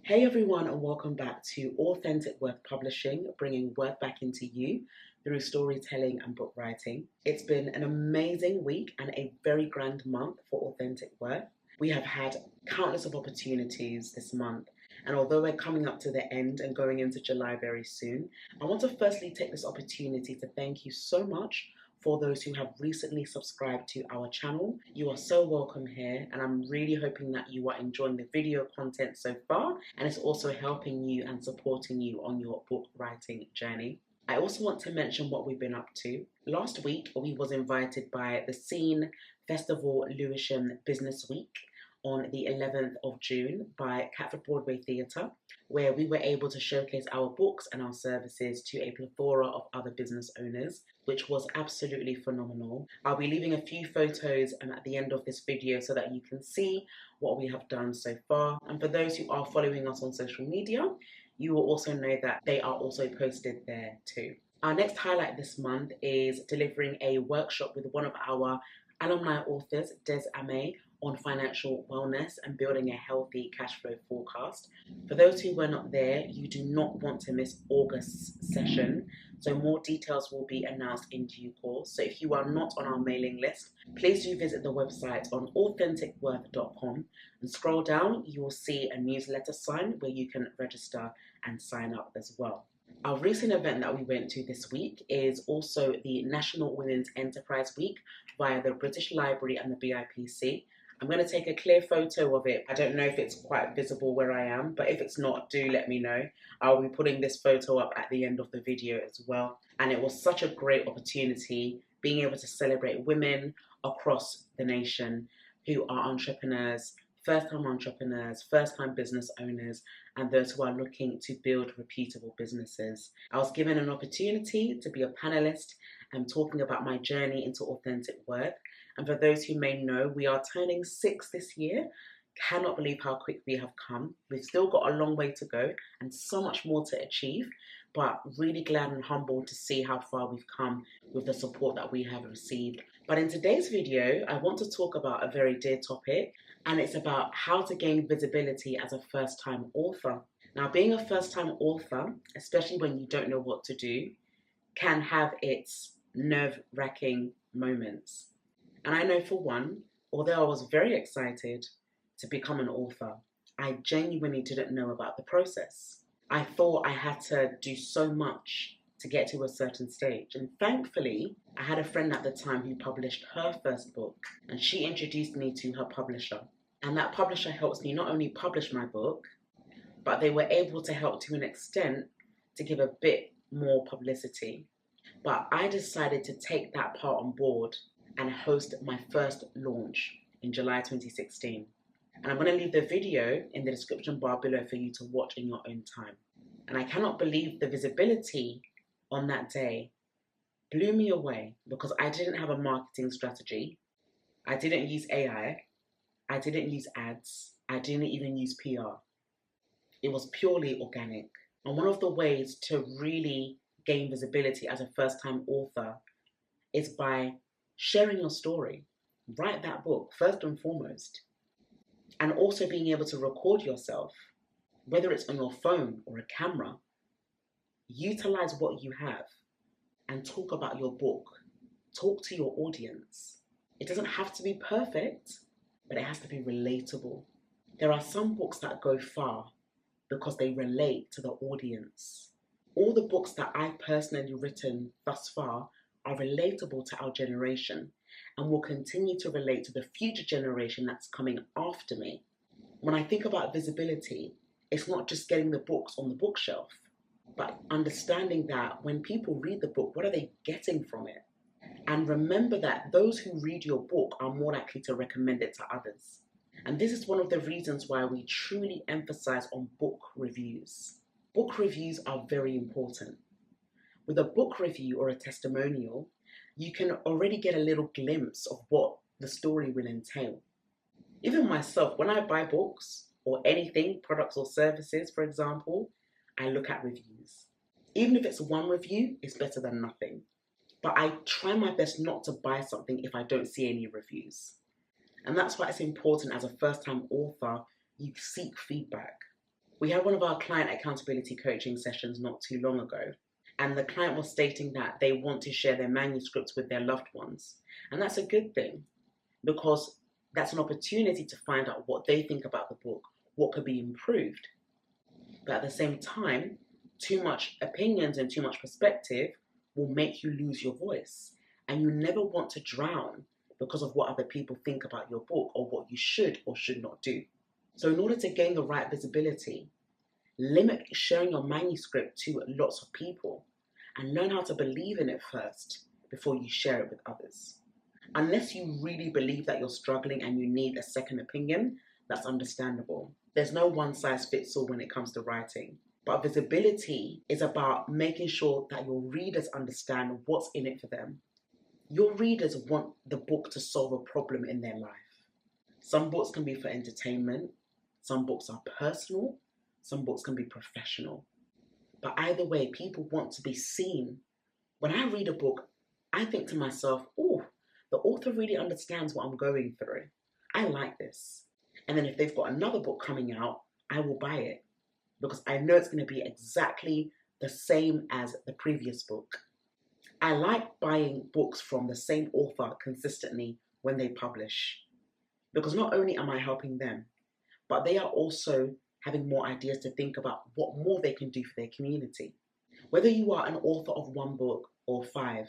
Hey everyone, and welcome back to Authentic Worth Publishing, bringing worth back into you through storytelling and book writing. It's been an amazing week and a very grand month for Authentic Worth. We have had countless of opportunities this month, and although we're coming up to the end and going into July very soon, I want to firstly take this opportunity to thank you so much for those who have recently subscribed to our channel. You are so welcome here, and I'm really hoping that you are enjoying the video content so far, and it's also helping you and supporting you on your book writing journey. I also want to mention what we've been up to. Last week, we was invited by the Scene Festival Lewisham Business Week on the 11th of June by Catford Broadway Theatre, where we were able to showcase our books and our services to a plethora of other business owners, which was absolutely phenomenal. I'll be leaving a few photos at the end of this video so that you can see what we have done so far. And for those who are following us on social media, you will also know that they are also posted there too. Our next highlight this month is delivering a workshop with one of our alumni authors, Des Ame, on financial wellness and building a healthy cash flow forecast. For those who were not there, you do not want to miss August's session, so more details will be announced in due course. So if you are not on our mailing list, please do visit the website on authenticworth.com and scroll down. You will see a newsletter sign where you can register and sign up as well. Our recent event that we went to this week is also the National Women's Enterprise Week via the British Library and the BIPC. I'm going to take a clear photo of it. I don't know if it's quite visible where I am, but if it's not, do let me know. I'll be putting this photo up at the end of the video as well. And it was such a great opportunity being able to celebrate women across the nation who are entrepreneurs, first-time business owners, and those who are looking to build reputable businesses. I was given an opportunity to be a panelist and talking about my journey into authentic worth. And for those who may know, we are turning 6 this year. Cannot believe how quick we have come. We've still got a long way to go and so much more to achieve, but really glad and humbled to see how far we've come with the support that we have received. But in today's video, I want to talk about a very dear topic, and it's about how to gain visibility as a first-time author. Now, being a first-time author, especially when you don't know what to do, can have its nerve-wracking moments. And I know for one, although I was very excited to become an author, I genuinely didn't know about the process. I thought I had to do so much to get to a certain stage. And thankfully, I had a friend at the time who published her first book, and she introduced me to her publisher. And that publisher helps me not only publish my book, but they were able to help to an extent to give a bit more publicity. But I decided to take that part on board and host my first launch in July 2016. And I'm going to leave the video in the description bar below for you to watch in your own time. And I cannot believe the visibility on that day blew me away, because I didn't have a marketing strategy. I didn't use AI. I didn't use ads. I didn't even use PR. It was purely organic. And one of the ways to really gain visibility as a first-time author is by sharing your story. Write that book first and foremost. And also being able to record yourself, whether it's on your phone or a camera. Utilize what you have and talk about your book. Talk to your audience. It doesn't have to be perfect, but it has to be relatable. There are some books that go far because they relate to the audience. All the books that I've personally written thus far are relatable to our generation and will continue to relate to the future generation that's coming after me. When I think about visibility, it's not just getting the books on the bookshelf, but understanding that when people read the book, what are they getting from it? And remember that those who read your book are more likely to recommend it to others. And this is one of the reasons why we truly emphasize on book reviews. Book reviews are very important. With a book review or a testimonial, you can already get a little glimpse of what the story will entail. Even myself, when I buy books or anything, products or services, for example, I look at reviews. Even if it's one review, it's better than nothing. But I try my best not to buy something if I don't see any reviews. And that's why it's important as a first-time author, you seek feedback. We had one of our client accountability coaching sessions not too long ago, and the client was stating that they want to share their manuscripts with their loved ones. And that's a good thing, because that's an opportunity to find out what they think about the book, what could be improved. But at the same time, too much opinions and too much perspective will make you lose your voice. And you never want to drown because of what other people think about your book or what you should or should not do. So in order to gain the right visibility, limit sharing your manuscript to lots of people and learn how to believe in it first before you share it with others. Unless you really believe that you're struggling and you need a second opinion, that's understandable. There's no one size fits all when it comes to writing. But visibility is about making sure that your readers understand what's in it for them. Your readers want the book to solve a problem in their life. Some books can be for entertainment, some books are personal, some books can be professional. But either way, people want to be seen. When I read a book, I think to myself, oh, the author really understands what I'm going through. I like this. And then if they've got another book coming out, I will buy it because I know it's going to be exactly the same as the previous book. I like buying books from the same author consistently when they publish, because not only am I helping them, but they are also having more ideas to think about what more they can do for their community. Whether you are an author of one book or 5,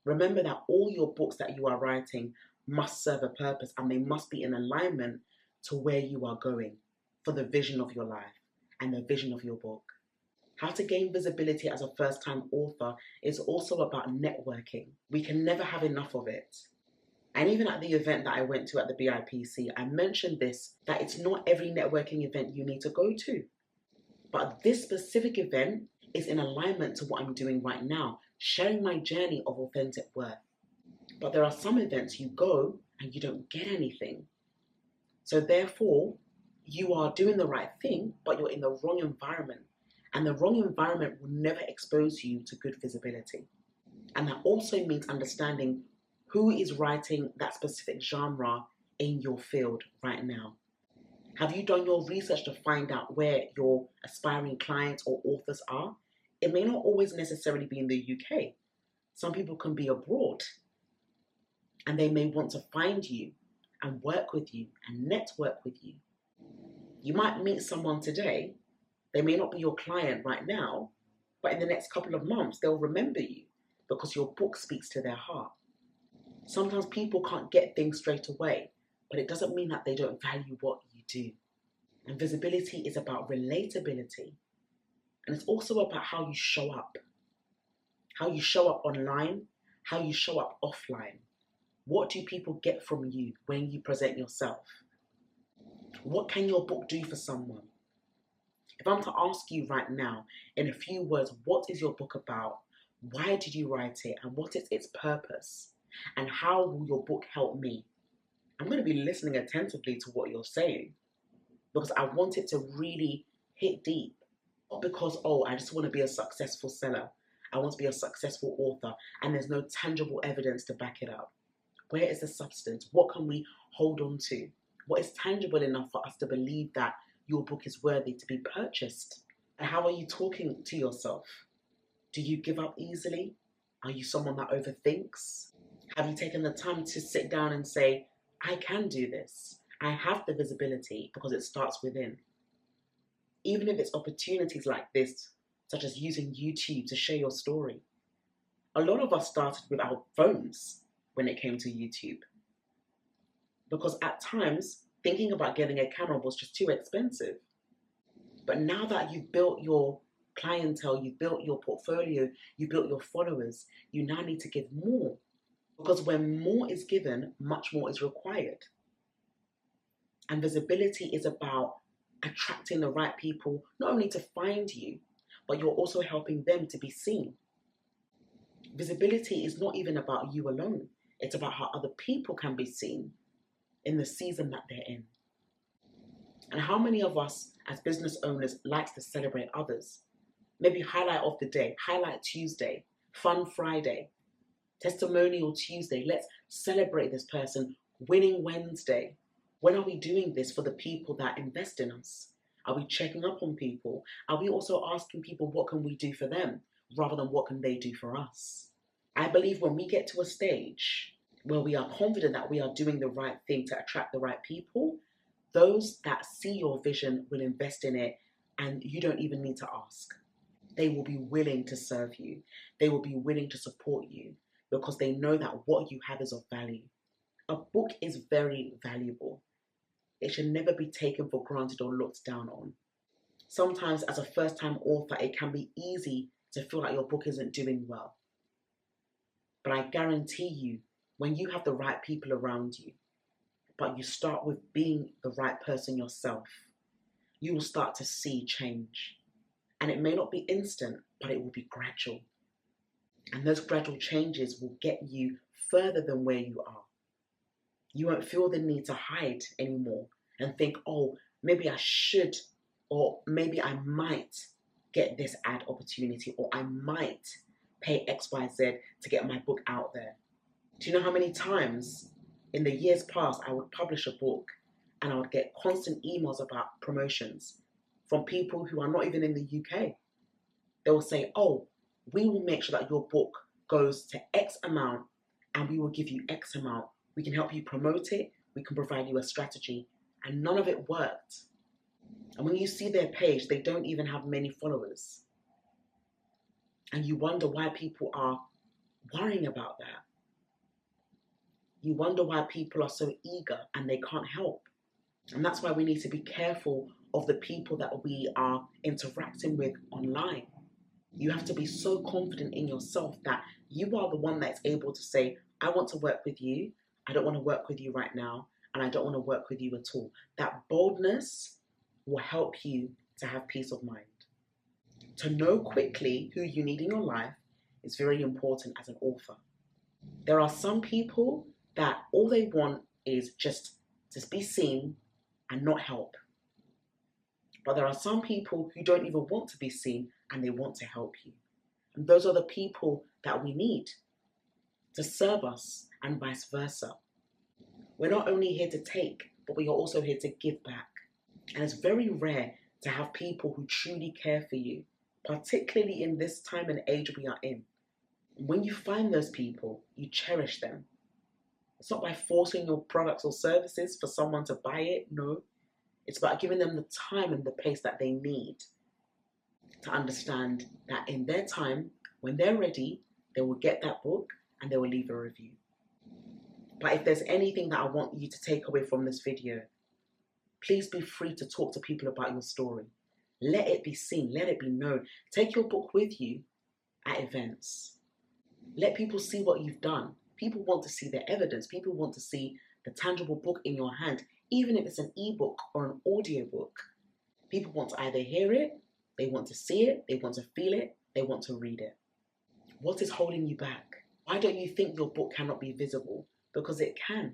remember that all your books that you are writing must serve a purpose and they must be in alignment to where you are going for the vision of your life and the vision of your book. How to gain visibility as a first-time author is also about networking. We can never have enough of it. And even at the event that I went to at the BIPC, I mentioned this, that it's not every networking event you need to go to. But this specific event is in alignment to what I'm doing right now, sharing my journey of authentic worth. But there are some events you go and you don't get anything. So therefore, you are doing the right thing, but you're in the wrong environment. And the wrong environment will never expose you to good visibility. And that also means understanding who is writing that specific genre in your field right now. Have you done your research to find out where your aspiring clients or authors are? It may not always necessarily be in the UK. Some people can be abroad and they may want to find you and work with you and network with you. You might meet someone today. They may not be your client right now, but in the next couple of months, they'll remember you because your book speaks to their heart. Sometimes people can't get things straight away, but it doesn't mean that they don't value what you do. And visibility is about relatability. And it's also about how you show up. How you show up online, how you show up offline. What do people get from you when you present yourself? What can your book do for someone? If I'm to ask you right now, in a few words, what is your book about? Why did you write it? And what is its purpose? And how will your book help me? I'm going to be listening attentively to what you're saying because I want it to really hit deep. Not because, oh, I just want to be a successful seller. I want to be a successful author and there's no tangible evidence to back it up. Where is the substance? What can we hold on to? What is tangible enough for us to believe that your book is worthy to be purchased? And how are you talking to yourself? Do you give up easily? Are you someone that overthinks? Have you taken the time to sit down and say, I can do this. I have the visibility because it starts within. Even if it's opportunities like this, such as using YouTube to share your story. A lot of us started with our phones when it came to YouTube. Because at times, thinking about getting a camera was just too expensive. But now that you've built your clientele, you've built your portfolio, you've built your followers, you now need to give more. Because when more is given, much more is required. And visibility is about attracting the right people, not only to find you, but you're also helping them to be seen. Visibility is not even about you alone. It's about how other people can be seen in the season that they're in. And how many of us as business owners likes to celebrate others? Maybe highlight of the day, highlight Tuesday, fun Friday, testimonial Tuesday. Let's celebrate this person, winning Wednesday. When are we doing this for the people that invest in us? Are we checking up on people? Are we also asking people what can we do for them rather than what can they do for us? I believe when we get to a stage where we are confident that we are doing the right thing to attract the right people, those that see your vision will invest in it and you don't even need to ask. They will be willing to serve you. They will be willing to support you because they know that what you have is of value. A book is very valuable. It should never be taken for granted or looked down on. Sometimes as a first-time author, it can be easy to feel like your book isn't doing well. But I guarantee you, when you have the right people around you, but you start with being the right person yourself, you will start to see change. And it may not be instant, but it will be gradual. And those gradual changes will get you further than where you are. You won't feel the need to hide anymore and think, oh, maybe I should, or maybe I might get this ad opportunity, or I might pay X, Y, Z to get my book out there. Do you know how many times in the years past I would publish a book and I would get constant emails about promotions from people who are not even in the UK. They will say, oh, we will make sure that your book goes to X amount and we will give you X amount. We can help you promote it. We can provide you a strategy. And none of it worked. And when you see their page, they don't even have many followers. And you wonder why people are worrying about that. You wonder why people are so eager and they can't help. And that's why we need to be careful of the people that we are interacting with online. You have to be so confident in yourself that you are the one that's able to say, I want to work with you. I don't want to work with you right now. And I don't want to work with you at all. That boldness will help you to have peace of mind. To know quickly who you need in your life is very important as an author. There are some people that all they want is just to be seen and not help. But there are some people who don't even want to be seen and they want to help you. And those are the people that we need to serve us and vice versa. We're not only here to take, but we are also here to give back. And it's very rare to have people who truly care for you, particularly in this time and age we are in. When you find those people, you cherish them. It's not by forcing your products or services for someone to buy it, no. It's about giving them the time and the pace that they need to understand that in their time, when they're ready, they will get that book and they will leave a review. But if there's anything that I want you to take away from this video, please be free to talk to people about your story. Let it be seen, let it be known. Take your book with you at events. Let people see what you've done. People want to see the evidence. People want to see the tangible book in your hand, even if it's an ebook or an audiobook. People want to either hear it, they want to see it, they want to feel it, they want to read it. What is holding you back? Why don't you think your book cannot be visible? Because it can.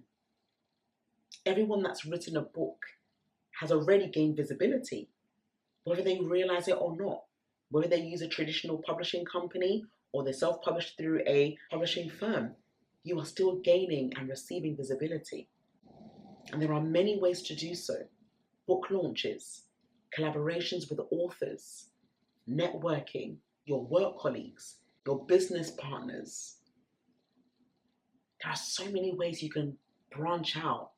Everyone that's written a book has already gained visibility, whether they realize it or not, whether they use a traditional publishing company or they self-publish through a publishing firm. You are still gaining and receiving visibility. And there are many ways to do so. Book launches, collaborations with authors, networking, your work colleagues, your business partners. There are so many ways you can branch out,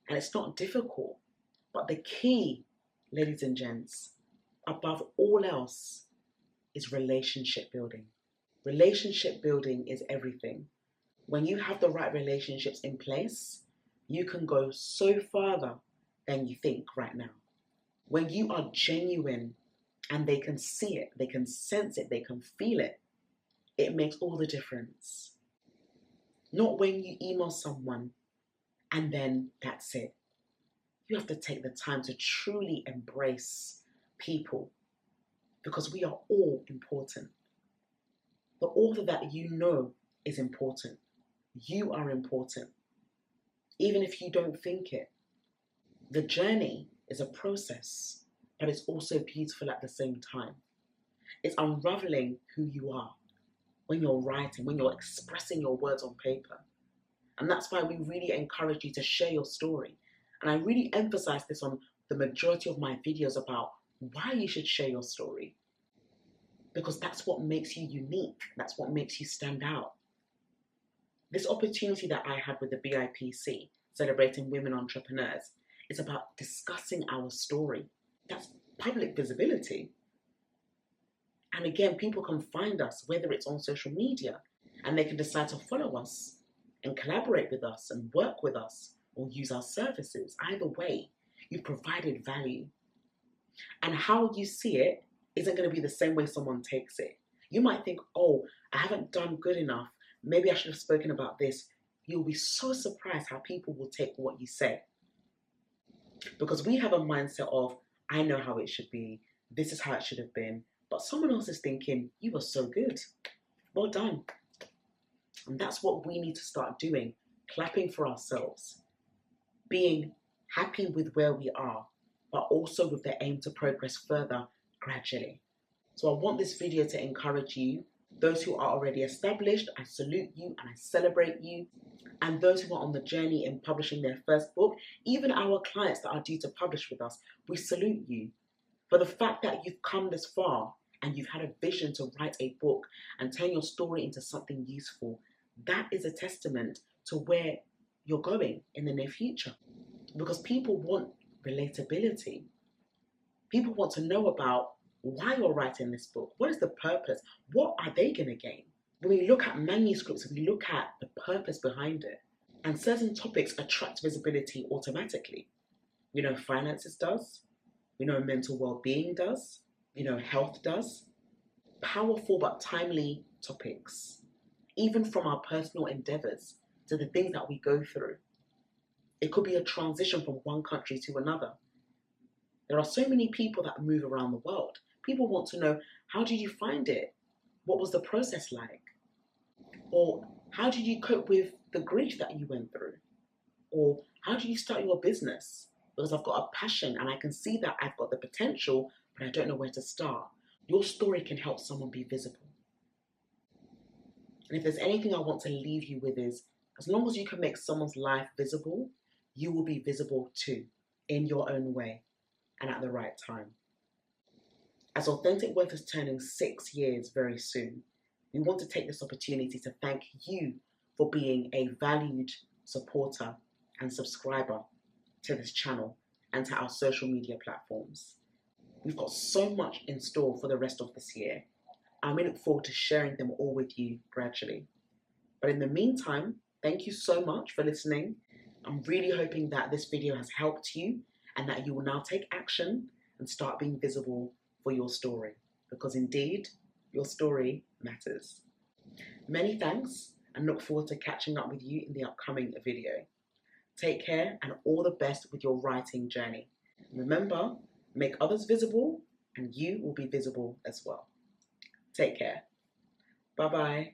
and it's not difficult. But the key, ladies and gents, above all else, is relationship building. Relationship building is everything. When you have the right relationships in place, you can go so farther than you think right now. When you are genuine and they can see it, they can sense it, they can feel it, it makes all the difference. Not when you email someone and then that's it. You have to take the time to truly embrace people because we are all important. The author that you know is important. You are important, even if you don't think it. The journey is a process, but it's also beautiful at the same time. It's unraveling who you are when you're writing, when you're expressing your words on paper. And that's why we really encourage you to share your story. And I really emphasize this on the majority of my videos about why you should share your story. Because that's what makes you unique. That's what makes you stand out. This opportunity that I had with the BIPC, celebrating women entrepreneurs, is about discussing our story. That's public visibility. And again, people can find us, whether it's on social media, and they can decide to follow us and collaborate with us and work with us or use our services. Either way, you've provided value. And how you see it isn't going to be the same way someone takes it. You might think, oh, I haven't done good enough. Maybe I should have spoken about this. You'll be so surprised how people will take what you say. Because we have a mindset of, I know how it should be. This is how it should have been. But someone else is thinking, you were so good. Well done. And that's what we need to start doing. Clapping for ourselves. Being happy with where we are, but also with the aim to progress further gradually. So I want this video to encourage you. Those who are already established, I salute you and I celebrate you. And those who are on the journey in publishing their first book, even our clients that are due to publish with us, we salute you. For the fact that you've come this far and you've had a vision to write a book and turn your story into something useful, that is a testament to where you're going in the near future. Because people want relatability. People want to know about why you're writing this book. What is the purpose? What are they going to gain? When we look at manuscripts, we look at the purpose behind it. And certain topics attract visibility automatically. We know finances does. We know mental well-being does. We know health does. Powerful but timely topics. Even from our personal endeavors to the things that we go through. It could be a transition from one country to another. There are so many people that move around the world. People want to know, how did you find it? What was the process like? Or how did you cope with the grief that you went through? Or how did you start your business? Because I've got a passion and I can see that I've got the potential, but I don't know where to start. Your story can help someone be visible. And if there's anything I want to leave you with is, as long as you can make someone's life visible, you will be visible too, in your own way and at the right time. As Authentic Worth is turning 6 years very soon, we want to take this opportunity to thank you for being a valued supporter and subscriber to this channel and to our social media platforms. We've got so much in store for the rest of this year, and we look forward to sharing them all with you gradually. But in the meantime, thank you so much for listening. I'm really hoping that this video has helped you and that you will now take action and start being visible for your story, because indeed, your story matters. Many thanks, and look forward to catching up with you in the upcoming video. Take care and all the best with your writing journey. Remember, make others visible and you will be visible as well. Take care. Bye-bye.